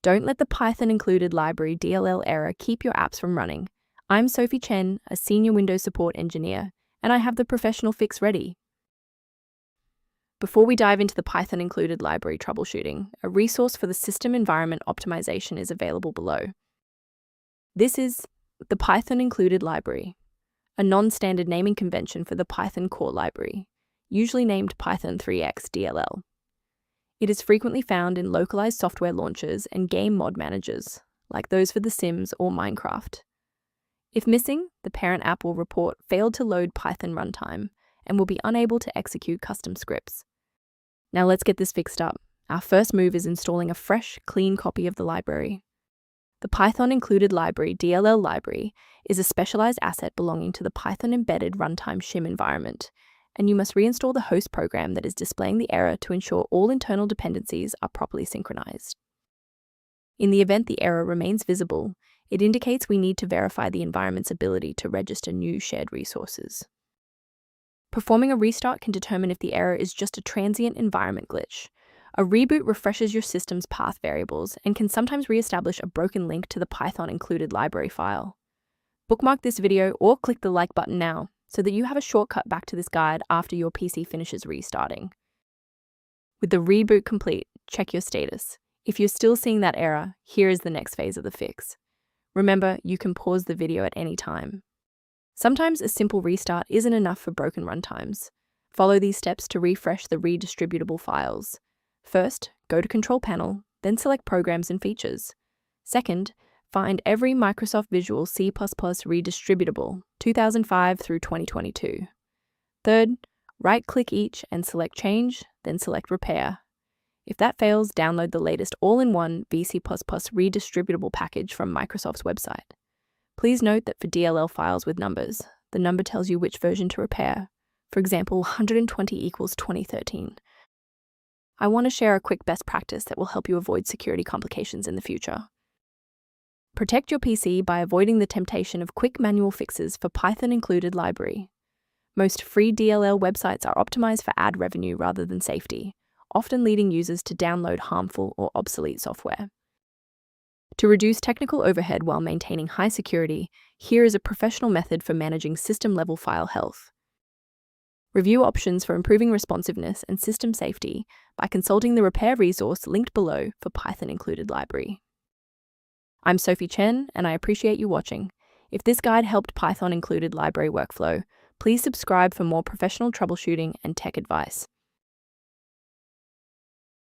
Don't let the Python Included Library DLL error keep your apps from running. I'm Sophie Chen, a senior Windows support engineer, and I have the professional fix ready. Before we dive into the Python Included Library troubleshooting, a resource for the system environment optimization is available below. This is the Python Included Library, a non-standard naming convention for the Python core library, usually named Python 3x DLL. It is frequently found in localized software launchers and game mod managers, like those for The Sims or Minecraft. If missing, the parent app will report failed to load Python runtime and will be unable to execute custom scripts. Now let's get this fixed up. Our first move is installing a fresh, clean copy of the library. The Python Included Library DLL library is a specialized asset belonging to the Python Embedded Runtime Shim environment, and you must reinstall the host program that is displaying the error to ensure all internal dependencies are properly synchronized. In the event the error remains visible, it indicates we need to verify the environment's ability to register new shared resources. Performing a restart can determine if the error is just a transient environment glitch. A reboot refreshes your system's path variables and can sometimes reestablish a broken link to the Python Included Library file. Bookmark this video or click the like button now so that you have a shortcut back to this guide after your PC finishes restarting. With the reboot complete, check your status. If you're still seeing that error, here is the next phase of the fix. Remember, you can pause the video at any time. Sometimes a simple restart isn't enough for broken runtimes. Follow these steps to refresh the redistributable files. First, go to Control Panel, then select Programs and Features. Second, find every Microsoft Visual C++ Redistributable 2005 through 2022. Third, right-click each and select Change, then select Repair. If that fails, download the latest all-in-one VC++ Redistributable package from Microsoft's website. Please note that for DLL files with numbers, the number tells you which version to repair. For example, 120 equals 2013. I want to share a quick best practice that will help you avoid security complications in the future. Protect your PC by avoiding the temptation of quick manual fixes for Python Included Library. Most free DLL websites are optimized for ad revenue rather than safety, often leading users to download harmful or obsolete software. To reduce technical overhead while maintaining high security, here is a professional method for managing system-level file health. Review options for improving responsiveness and system safety by consulting the repair resource linked below for Python Included Library. I'm Sophie Chen, and I appreciate you watching. If this guide helped Python Included Library workflow, please subscribe for more professional troubleshooting and tech advice.